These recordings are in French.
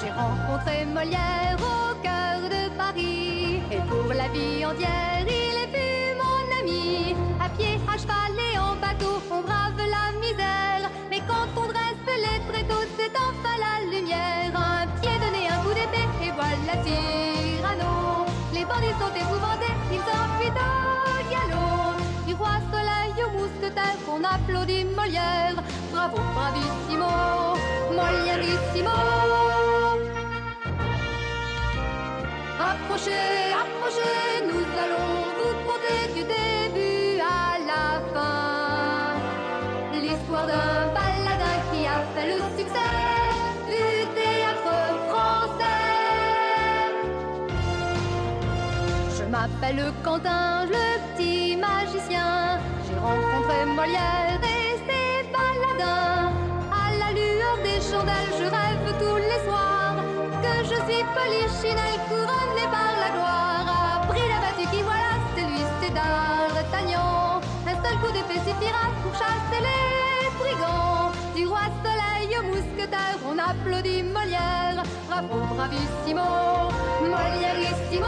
J'ai rencontré Molière au cœur de Paris, et pour la vie entière, il est vu mon ami. À pied, à cheval et en bateau, on brave la misère, mais quand on dresse les tréteaux, c'est enfin la lumière. Un pied donné, un coup d'épée, et voilà Cyrano. Les bandits sont épouvantés, ils s'enfuient au galop. Du roi Soleil au mousquetaire, on applaudit Molière. Bravo, bravissimo, Molièrissimo. Approchez, approchez, nous allons vous conter du début à la fin l'histoire d'un baladin qui a fait le succès du théâtre français. Je m'appelle Quentin, le petit magicien. J'ai rencontré Molière et ses baladins. À la lueur des chandelles, je rêve tous les soirs que je suis Polichinelle, couronnée par la gloire. Après la battue qui voilà, c'est lui, c'est D'Artagnan. Un seul coup d'épée suffira pour chasser les brigands. Du roi Soleil au mousquetaire, on applaudit Molière. Bravo, bravissimo, Molièrissimo.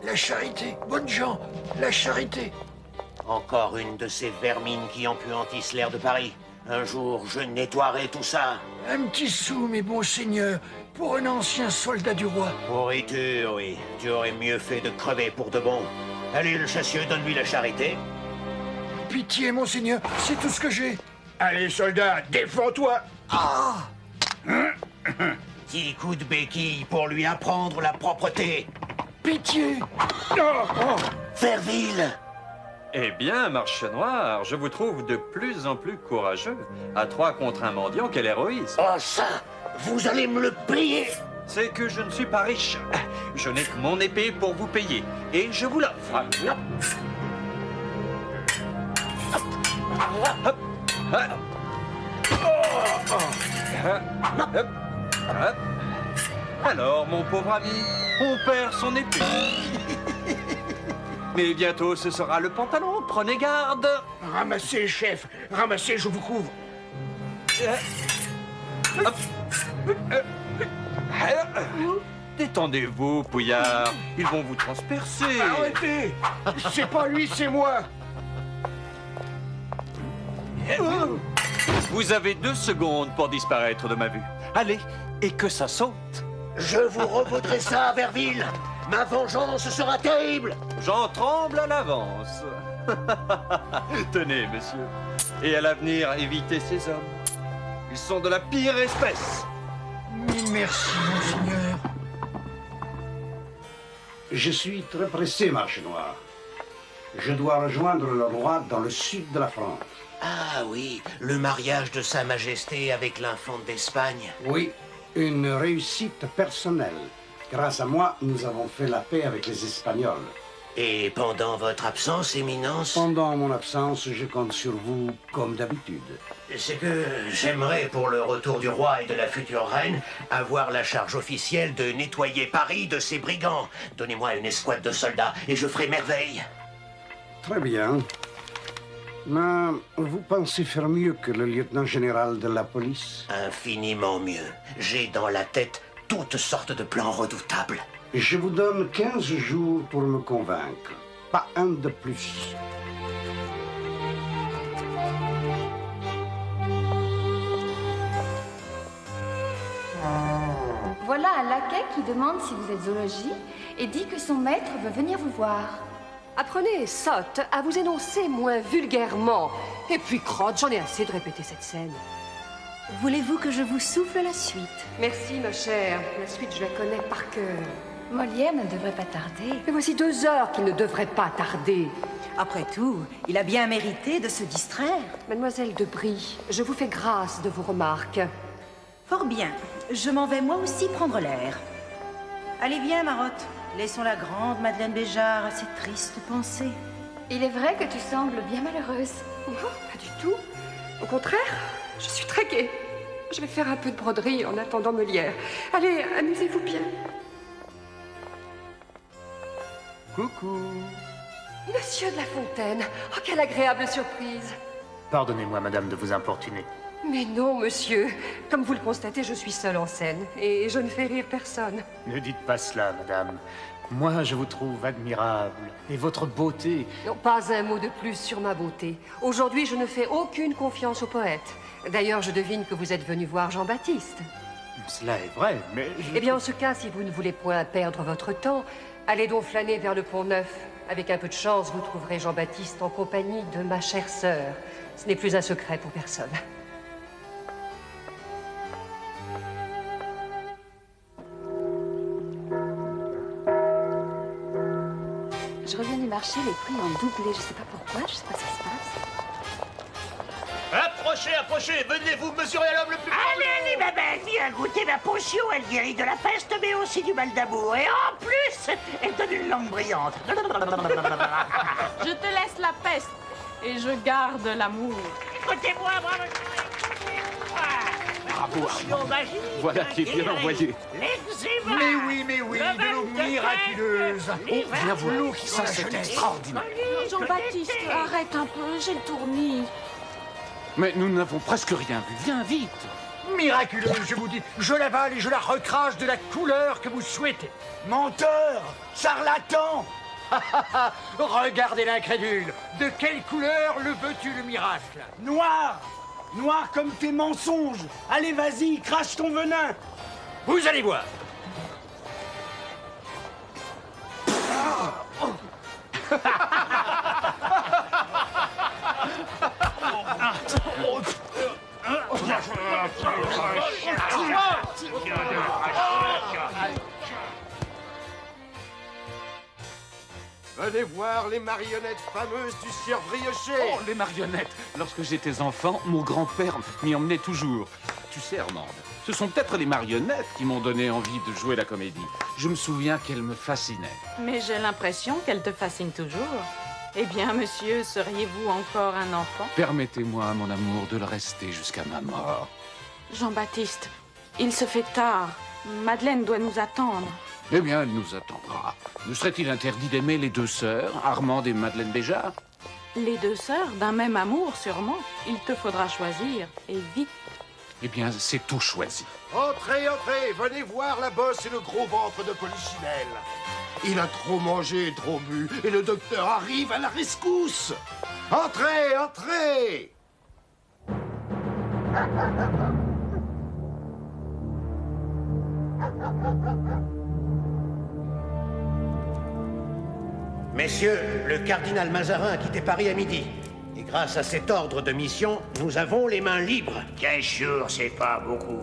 La charité, bonnes gens, la charité. Encore une de ces vermines qui empuantissent l'air de Paris. Un jour, je nettoierai tout ça. Un petit sou, mes bons seigneurs, pour un ancien soldat du roi. Pourriture, oui. Tu aurais mieux fait de crever pour de bon. Allez, le chassieux, donne-lui la charité. Pitié, monseigneur, c'est tout ce que j'ai. Allez, soldat, défends-toi. Ah! Petit coup de béquille pour lui apprendre la propreté. Pitié! Verville! Eh bien, Marche Noire, je vous trouve de plus en plus courageux. À 3 contre un mendiant, quel héroïsme! Oh ça, vous allez me le payer! C'est que je ne suis pas riche. Je n'ai que mon épée pour vous payer. Et je vous l'offre. Hop. Hop. Hop. Hop. Alors, mon pauvre ami, on perd son épée. Mais bientôt, ce sera le pantalon. Prenez garde. Ramassez, chef, ramassez, je vous couvre. Hop. Détendez-vous, Pouillard. Ils vont vous transpercer. Arrêtez! C'est pas lui, c'est moi. Vous avez 2 secondes pour disparaître de ma vue. Allez, et que ça saute. Je vous revaudrai ça, Verville. Ma vengeance sera terrible. J'en tremble à l'avance. Tenez, monsieur. Et à l'avenir, évitez ces hommes. Ils sont de la pire espèce. Mille merci, monseigneur. Je suis très pressé, Marche Noire. Je dois rejoindre le roi dans le sud de la France. Ah oui, le mariage de Sa Majesté avec l'infante d'Espagne. Oui, une réussite personnelle. Grâce à moi, nous avons fait la paix avec les Espagnols. Et pendant votre absence, Éminence? Pendant mon absence, je compte sur vous comme d'habitude. C'est que j'aimerais, pour le retour du roi et de la future reine, avoir la charge officielle de nettoyer Paris de ces brigands. Donnez-moi une escouade de soldats et je ferai merveille. Très bien. Mais vous pensez faire mieux que le lieutenant général de la police? Infiniment mieux. J'ai dans la tête toutes sortes de plans redoutables. Je vous donne 15 jours pour me convaincre. Pas un de plus. Voilà un laquais qui demande si vous êtes au logis et dit que son maître veut venir vous voir. Apprenez, sotte, à vous énoncer moins vulgairement. Et puis, crotte, j'en ai assez de répéter cette scène. Voulez-vous que je vous souffle la suite? Merci, ma chère. La suite, je la connais par cœur. Molière ne devrait pas tarder. Mais voici 2 heures qu'il ne devrait pas tarder. Après tout, il a bien mérité de se distraire. Mademoiselle de Brie, je vous fais grâce de vos remarques. Fort bien. Je m'en vais moi aussi prendre l'air. Allez, viens, Marotte. Laissons la grande Madeleine Béjart à ses tristes pensées. Il est vrai que tu sembles bien malheureuse. Oh, pas du tout. Au contraire, Je suis très gaie. Je vais faire un peu de broderie en attendant Molière. Allez, amusez-vous bien. Coucou. Monsieur de La Fontaine, oh, quelle agréable surprise. Pardonnez-moi, madame, de vous importuner. Mais non, monsieur. Comme vous le constatez, je suis seule en scène et je ne fais rire personne. Ne dites pas cela, madame. Moi, je vous trouve admirable. Et votre beauté... Non, pas un mot de plus sur ma beauté. Aujourd'hui, je ne fais aucune confiance aux poètes. D'ailleurs, je devine que vous êtes venu voir Jean-Baptiste. Cela est vrai, mais Eh bien, en ce cas, si vous ne voulez point perdre votre temps, allez donc flâner vers le Pont-Neuf. Avec un peu de chance, vous trouverez Jean-Baptiste en compagnie de ma chère sœur. Ce n'est plus un secret pour personne. Je reviens du marché, les prix ont doublé. Je sais pas pourquoi, je sais pas ce qui se passe. Approchez, approchez, venez vous mesurer à l'homme le plus... Allez, ma belle, viens goûter ma potion. Elle guérit de la peste, mais aussi du mal d'amour. Et en plus, elle donne une langue brillante. Je te laisse la peste et je garde l'amour. Écoutez-moi, bravo. bravo, Potion magique. Voilà qui est bien envoyé. L'eczéma. Mais oui, de l'eau miraculeuse. Oh, viens voir, L'eau qui ça sent c'est la extraordinaire. Jean-Baptiste, arrête un peu, j'ai le tournis. Mais nous n'avons presque rien vu. Viens vite. miraculeuse, je vous dis. Je l'avale et je la recrache de la couleur que vous souhaitez. Menteur, charlatan. Regardez l'incrédule. De quelle couleur le veux-tu, le miracle? Noir. Noir comme tes mensonges. Allez, vas-y, crache ton venin. Vous allez voir. Venez voir les marionnettes fameuses du sieur Brioché. Oh, les marionnettes. Lorsque j'étais enfant, mon grand-père m'y emmenait toujours. Tu sais, Armande, ce sont peut-être les marionnettes qui m'ont donné envie de jouer la comédie. Je me souviens qu'elles me fascinaient. Mais j'ai l'impression qu'elle te fascine toujours. Eh bien, monsieur, seriez-vous encore un enfant? Permettez-moi, mon amour, de le rester jusqu'à ma mort. Jean-Baptiste, il se fait tard. Madeleine doit nous attendre. Eh bien, elle nous attendra. Ne serait-il interdit d'aimer les deux sœurs, Armande et Madeleine Béjart? Les deux sœurs d'un même amour, sûrement. Il te faudra choisir, et vite. Eh bien, c'est tout choisi. Entrez, entrez, venez voir la bosse et le gros ventre de Polichinelle. Il a trop mangé et trop bu, et le docteur arrive à la rescousse. Entrez, entrez. Messieurs, le cardinal Mazarin a quitté Paris à midi. Et grâce à cet ordre de mission, nous avons les mains libres. 15 jours, c'est pas beaucoup.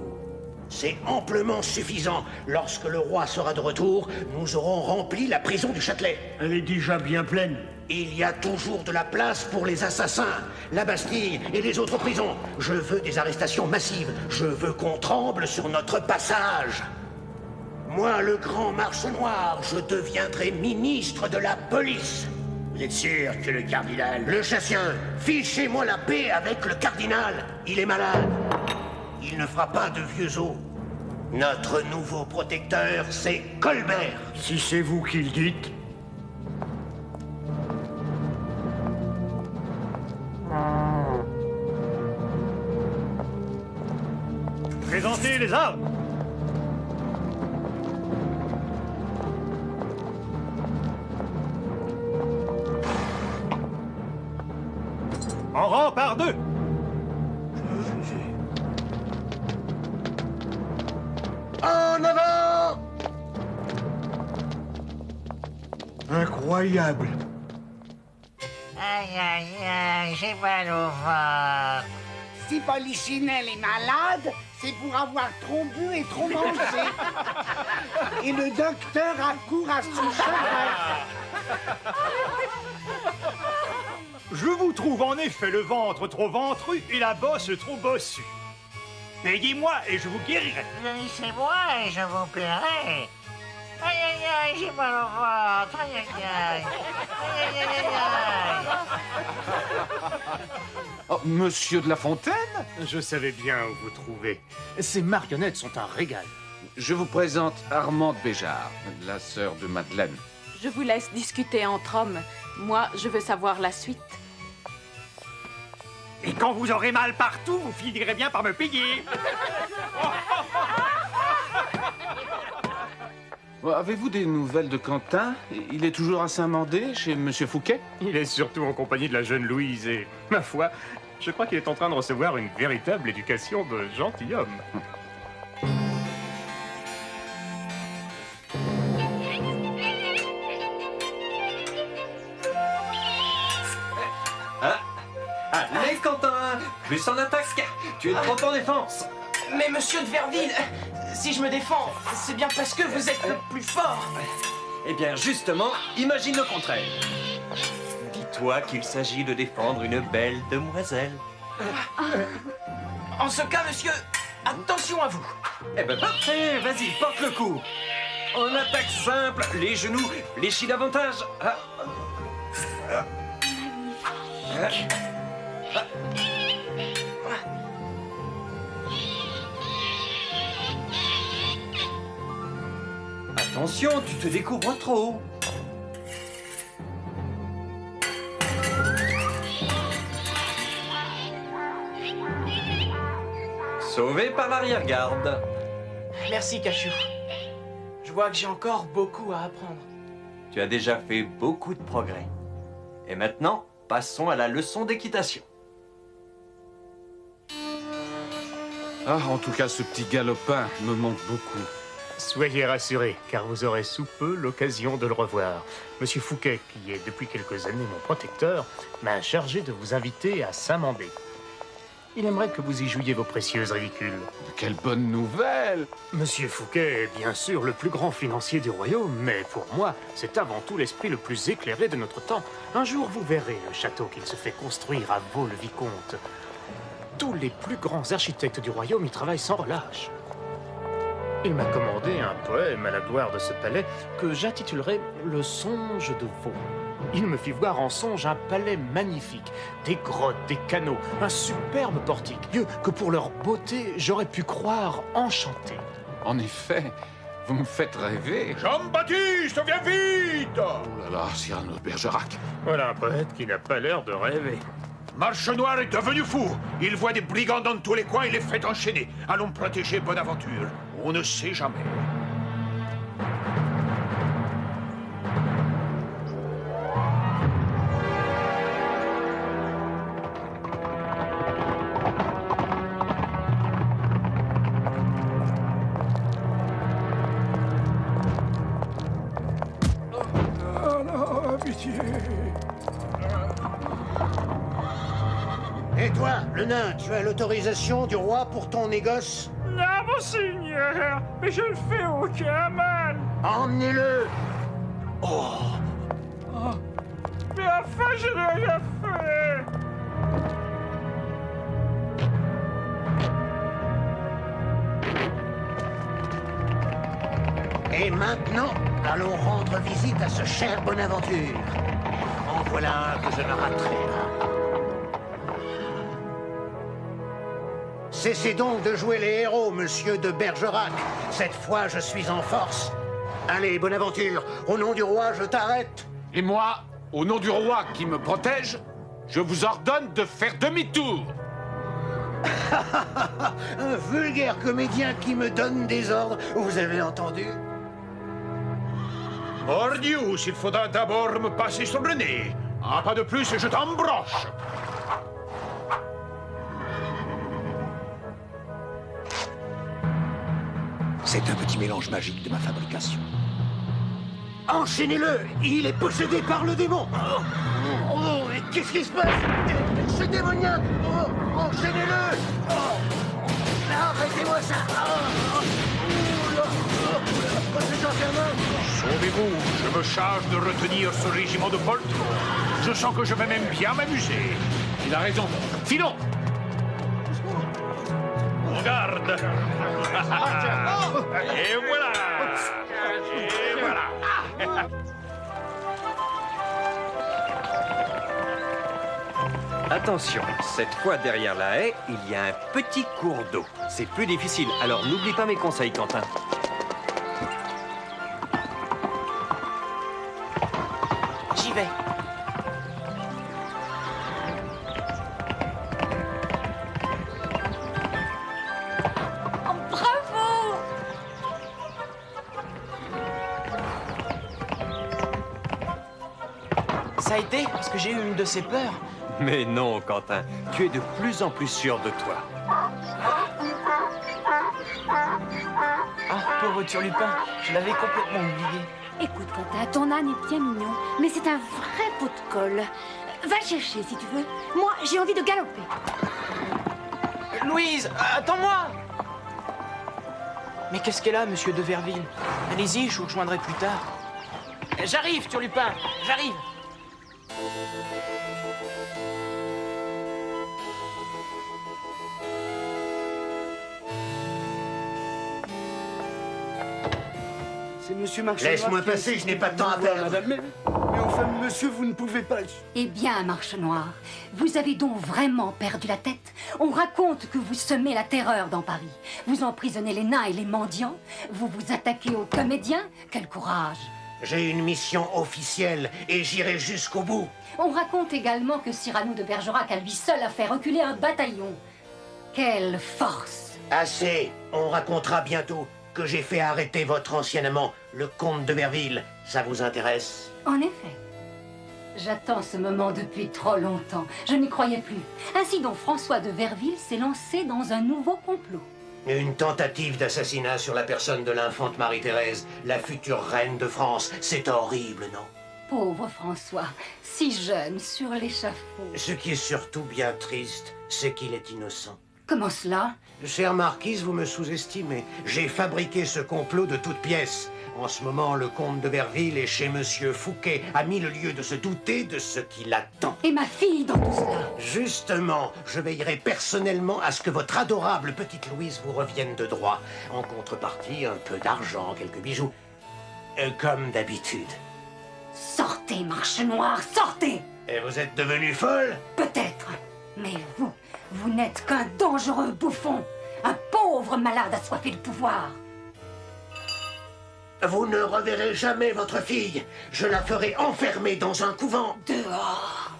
C'est amplement suffisant. Lorsque le roi sera de retour, nous aurons rempli la prison du Châtelet. Elle est déjà bien pleine. Il y a toujours de la place pour les assassins, la Bastille et les autres prisons. Je veux des arrestations massives. Je veux qu'on tremble sur notre passage. Moi, le grand marche noir, je deviendrai ministre de la police. Vous êêtre sûr que le cardinal... Le Chassien, fichez-moi la paix avec le cardinal. Il est malade. Il ne fera pas de vieux os. Notre nouveau protecteur, c'est Colbert. Si c'est vous qui le dites. Présentez les armes. En rang par deux. En avant! Incroyable. Aïe, aïe, aïe, j'ai mal au ventre. Si Polichinelle est malade, c'est pour avoir trop bu et trop mangé. Et le docteur accourt à son chevet. Je vous trouve en effet le ventre trop ventru et la bosse trop bossue. Payez-moi et je vous guérirai. Guérissez-moi et je vous paierai. Aïe, aïe, aïe, j'ai mal au ventre. Aïe, aïe, aïe. Aïe, aïe, aïe, aïe. Oh, Monsieur de La Fontaine? Je savais bien où vous trouver. Ces marionnettes sont un régal. Je vous présente Armande Béjart, la sœur de Madeleine. Je vous laisse discuter entre hommes. Moi, je veux savoir la suite. Et quand vous aurez mal partout, vous finirez bien par me payer. Avez-vous des nouvelles de Quentin? Il est toujours à Saint-Mandé, chez Monsieur Fouquet? Il est surtout en compagnie de la jeune Louise et, ma foi, je crois qu'il est en train de recevoir une véritable éducation de gentilhomme. Allez, Quentin, plus en attaque. Tu es trop en défense. Mais monsieur de Verville, si je me défends, c'est bien parce que vous êtes le plus fort. Eh bien, justement, imagine le contraire. Dis-toi qu'il s'agit de défendre une belle demoiselle. En ce cas, monsieur, attention à vous. Eh ben parfait, vas-y, porte le coup. En attaque simple, les genoux, les chevilles davantage. Attention, tu te découvres trop. Sauvé par l'arrière-garde. Merci, Cachou. Je vois que j'ai encore beaucoup à apprendre. Tu as déjà fait beaucoup de progrès. Et maintenant, passons à la leçon d'équitation. Ah, en tout cas, ce petit galopin me manque beaucoup. Soyez rassurés, car vous aurez sous peu l'occasion de le revoir. Monsieur Fouquet, qui est depuis quelques années mon protecteur, m'a chargé de vous inviter à Saint-Mandé. Il aimerait que vous y jouiez vos précieuses ridicules. Quelle bonne nouvelle! Monsieur Fouquet est bien sûr le plus grand financier du royaume, mais pour moi, c'est avant tout l'esprit le plus éclairé de notre temps. Un jour, vous verrez le château qu'il se fait construire à Vaux-le-Vicomte. Tous les plus grands architectes du royaume y travaillent sans relâche. Il m'a commandé un poème à la gloire de ce palais que j'intitulerai « Le songe de Vaux ». Il me fit voir en songe un palais magnifique, des grottes, des canaux, un superbe portique, lieu que pour leur beauté, j'aurais pu croire enchanté. En effet, vous me faites rêver. Jean-Baptiste, viens vite! Oh là là, Cyrano de Bergerac. Voilà un poète qui n'a pas l'air de rêver. Marche Noir est devenu fou. Il voit des brigands dans tous les coins et les fait enchaîner. Allons protéger Bonaventure. On ne sait jamais. Oh non, pitié. Et toi, le nain, tu as l'autorisation du roi pour ton négoce? Non, monseigneur, mais je ne fais aucun mal. Emmenez-le. Oh. Mais enfin, je n'ai rien fait. Et maintenant, allons rendre visite à ce cher Bonaventure. En voilà un que je ne raterai pas. Cessez donc de jouer les héros, monsieur de Bergerac. Cette fois, je suis en force. Allez, Bonaventure, au nom du roi, je t'arrête. Et moi, au nom du roi qui me protège, je vous ordonne de faire demi-tour. Un vulgaire comédien qui me donne des ordres, vous avez entendu? Mordius, il faudra d'abord me passer sur le nez. Un pas de plus et je t'embroche. C'est un petit mélange magique de ma fabrication. Enchaînez-le! Il est possédé par le démon! Oh, mais qu'est-ce qui se passe? C'est démoniaque! Oh, enchaînez-le! Oh, arrêtez-moi ça! C'est infernal! Sauvez-vous, je me charge de retenir ce régiment de poltron. Je sens que je vais même bien m'amuser. Il a raison. Filons! En garde! Et voilà! Et voilà! Attention, cette fois derrière la haie, il y a un petit cours d'eau. C'est plus difficile, alors n'oublie pas mes conseils, Quentin. J'y vais. Oh, bravo! Ça a été parce que j'ai eu une de ces peurs. Mais non, Quentin, tu es de plus en plus sûr de toi. Ah, pauvre Turlupin, je l'avais complètement oublié. Écoute, Quentin, ton âne est bien mignon, mais c'est un vrai pot de colle. Va le chercher si tu veux. Moi, j'ai envie de galoper. Louise, attends-moi! Mais qu'est-ce qu'elle a, monsieur de Verville? Allez-y, je vous rejoindrai plus tard. J'arrive, Turlupin, j'arrive. C'est monsieur Marchenoir. Laisse-moi passer, je n'ai pas de temps à perdre. Madame, mais enfin, monsieur, vous ne pouvez pas... Eh bien, Marche Noire, vous avez donc vraiment perdu la tête? On raconte que vous semez la terreur dans Paris. Vous emprisonnez les nains et les mendiants. Vous vous attaquez aux comédiens. Quel courage! J'ai une mission officielle et j'irai jusqu'au bout. On raconte également que Cyrano de Bergerac à lui seul a fait reculer un bataillon. Quelle force! Assez, on racontera bientôt que j'ai fait arrêter votre ancien amant, le comte de Verville. Ça vous intéresse? En effet. J'attends ce moment depuis trop longtemps. Je n'y croyais plus. Ainsi donc François de Verville s'est lancé dans un nouveau complot. Une tentative d'assassinat sur la personne de l'infante Marie-Thérèse, la future reine de France. C'est horrible, non? Pauvre François, si jeune sur l'échafaud. Ce qui est surtout bien triste, c'est qu'il est innocent. Comment cela? Chère marquise, vous me sous-estimez. J'ai fabriqué ce complot de toutes pièces. En ce moment, le comte de Verville est chez monsieur Fouquet, a mille lieux de se douter de ce qui l'attend. Et ma fille dans tout cela? Justement, je veillerai personnellement à ce que votre adorable petite Louise vous revienne de droit. En contrepartie, un peu d'argent, quelques bijoux. Comme d'habitude. Sortez, Marche Noire, sortez! Et vous êtes devenue folle? Peut-être. Mais vous n'êtes qu'un dangereux bouffon. Un pauvre malade assoiffé de pouvoir. Vous ne reverrez jamais votre fille. Je la ferai enfermer dans un couvent. Dehors.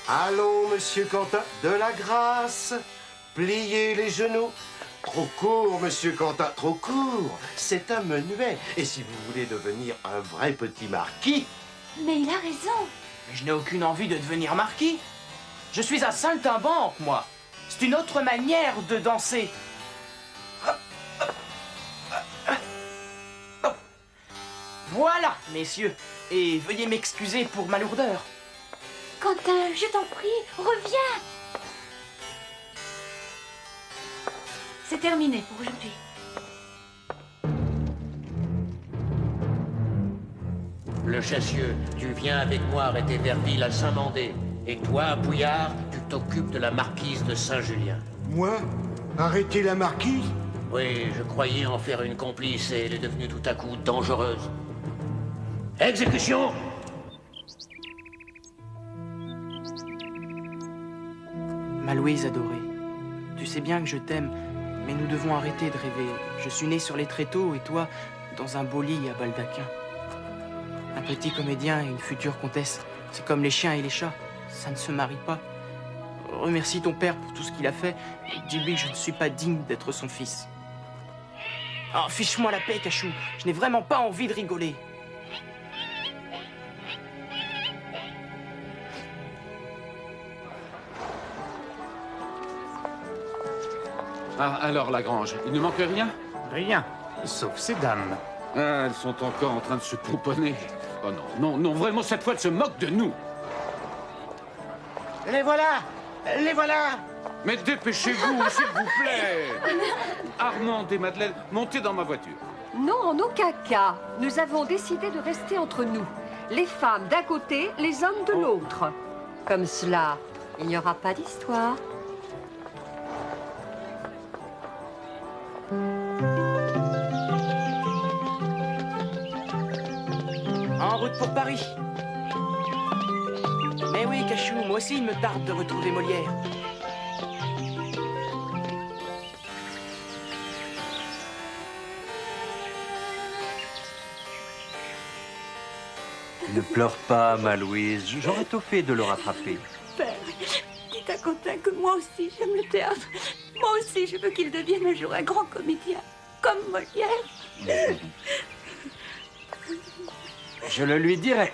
Allons, monsieur Quentin, de la grâce. Pliez les genoux. Trop court, monsieur Quentin, trop court. C'est un menuet. Et si vous voulez devenir un vrai petit marquis... Mais il a raison. Mais je n'ai aucune envie de devenir marquis. Je suis un saltimbanque, moi. C'est une autre manière de danser. Voilà, messieurs. Et veuillez m'excuser pour ma lourdeur. Quentin, je t'en prie, reviens. C'est terminé pour aujourd'hui. Le Chassieux, tu viens avec moi arrêter Verville à Saint-Mandé. Et toi, Bouillard, tu t'occupes de la marquise de Saint-Julien. Moi? Arrêter la marquise? Oui, je croyais en faire une complice et elle est devenue tout à coup dangereuse. Exécution! Ma Louise adorée, tu sais bien que je t'aime, mais nous devons arrêter de rêver. Je suis né sur les tréteaux et toi, dans un beau lit à baldaquin. Un petit comédien et une future comtesse, c'est comme les chiens et les chats, ça ne se marie pas. Remercie ton père pour tout ce qu'il a fait et dis-lui que je ne suis pas digne d'être son fils. Oh, fiche-moi la paix, Cachou, je n'ai vraiment pas envie de rigoler. Ah, alors, Lagrange, il ne manque rien? Rien, sauf ces dames. Ah, elles sont encore en train de se pouponner. Oh non, non, non, vraiment, cette fois, elles se moquent de nous. Les voilà! Les voilà! Mais dépêchez-vous, s'il vous plaît! Armand et Madeleine, montez dans ma voiture. Non, en aucun cas. Nous avons décidé de rester entre nous. Les femmes d'un côté, les hommes de l'autre. Comme cela, il n'y aura pas d'histoire. oui. Mais oui, Cachou, moi aussi il me tarde de retrouver Molière. Ne pleure pas, ma Louise. J'aurais tout fait de le rattraper. Père, dites à Quentin que moi aussi j'aime le théâtre. Moi aussi je veux qu'il devienne un jour un grand comédien, comme Molière. Je le lui dirai.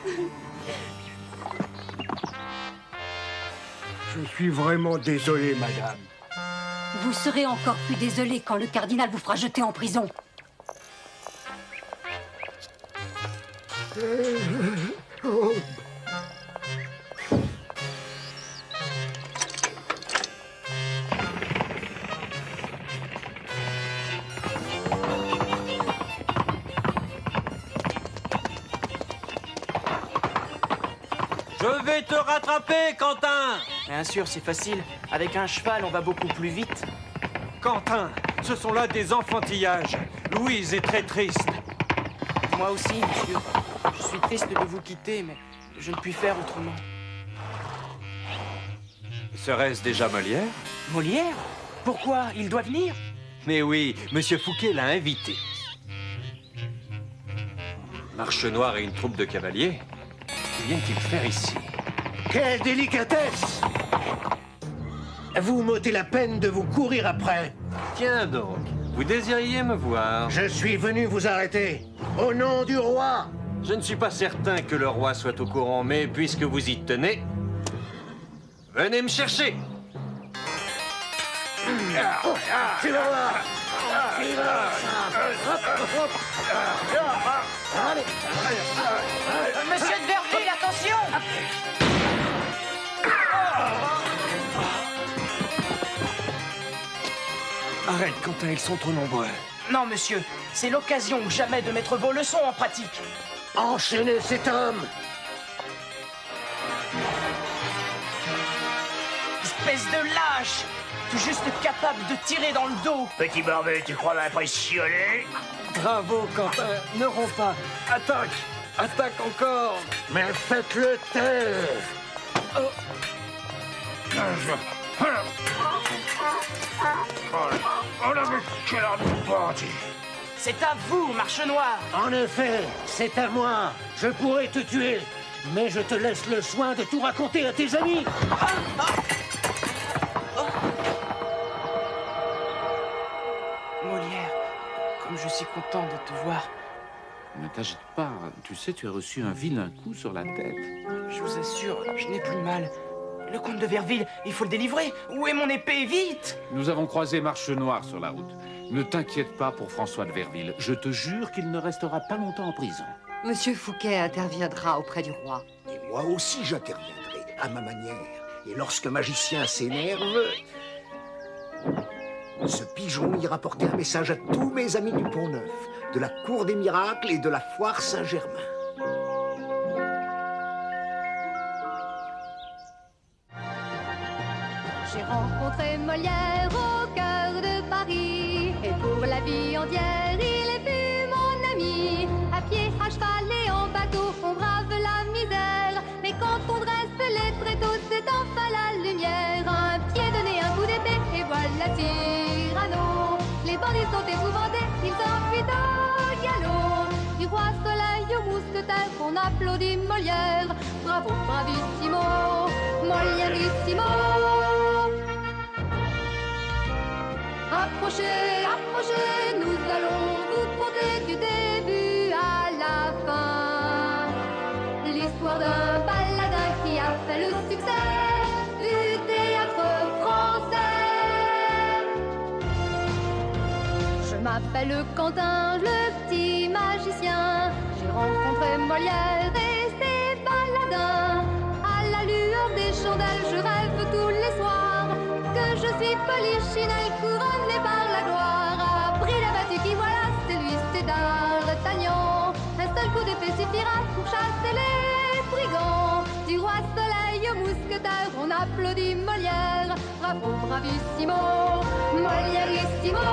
Je suis vraiment désolé, madame. Vous serez encore plus désolé quand le cardinal vous fera jeter en prison. Oh. Je vais te rattraper, Quentin! Bien sûr, c'est facile. Avec un cheval, on va beaucoup plus vite. Quentin, ce sont là des enfantillages. Louise est très triste. Moi aussi, monsieur. Je suis triste de vous quitter, mais je ne puis faire autrement. Serait-ce déjà Molière? Molière? Pourquoi? Il doit venir? Mais oui, Monsieur Fouquet l'a invité. Marche Noire et une troupe de cavaliers? Que viennent-ils faire ici? Quelle délicatesse! Vous m'ôtez la peine de vous courir après. Tiens donc, vous désiriez me voir. Je suis venu vous arrêter. Au nom du roi. Je ne suis pas certain que le roi soit au courant, mais puisque vous y tenez, venez me chercher. Tu vas voir. Tu vas voir. Allez. Monsieur de Verville, attention! Arrête, Quentin, ils sont trop nombreux. Non, monsieur, c'est l'occasion ou jamais de mettre vos leçons en pratique. Enchaînez cet homme. Espèce de lâche! Tout juste capable de tirer dans le dos. Petit barbu, tu crois m'impressionner? Bravo, Quentin. Ne romps pas. Attaque. Attaque encore. Mais faites-le taire. Oh. Oh là, mais quel bandit! C'est à vous, Marche Noire. En effet, c'est à moi. Je pourrais te tuer, mais je te laisse le soin de tout raconter à tes amis. Molière, comme je suis content de te voir. Ne t'agite pas. Tu sais, tu as reçu un vilain coup sur la tête. Je vous assure, je n'ai plus mal. Le comte de Verville, il faut le délivrer. Où est mon épée? Vite! Nous avons croisé Marche Noire sur la route. Ne t'inquiète pas pour François de Verville. Je te jure qu'il ne restera pas longtemps en prison. Monsieur Fouquet interviendra auprès du roi. Et moi aussi j'interviendrai, à ma manière. Et lorsque magicien s'énerve, ce pigeon ira porter un message à tous mes amis du Pont-Neuf, de la Cour des Miracles et de la Foire Saint-Germain. J'ai rencontré Molière au cœur de Paris, et pour la vie entière, il est plus mon ami. À pied, à cheval et en bateau, on brave la misère, mais quand on dresse les tréteaux, c'est enfin la lumière. Un pied donné, un coup d'épée, et voilà Cyrano. Les bandits sont épouvantés, ils s'enfuient au galop. Du roi Soleil au mousquetaire, on applaudit Molière. Bravo, bravissimo, Molièrissimo. Approchez, approchez, nous allons vous conter du début à la fin l'histoire d'un baladin qui a fait le succès du théâtre français. Je m'appelle Quentin, le petit magicien. J'ai rencontré Molière et ses baladins. À la lueur des chandelles, je rêve tous les soirs que je suis Polichinelle, couronnée par la gloire. Après la battue qui voilà, c'est lui, c'est D'Artagnan. Un seul coup d'épée suffira pour chasser les brigands. Du roi Soleil au mousquetaire, on applaudit Molière. Bravo, bravissimo, Molièrissimo.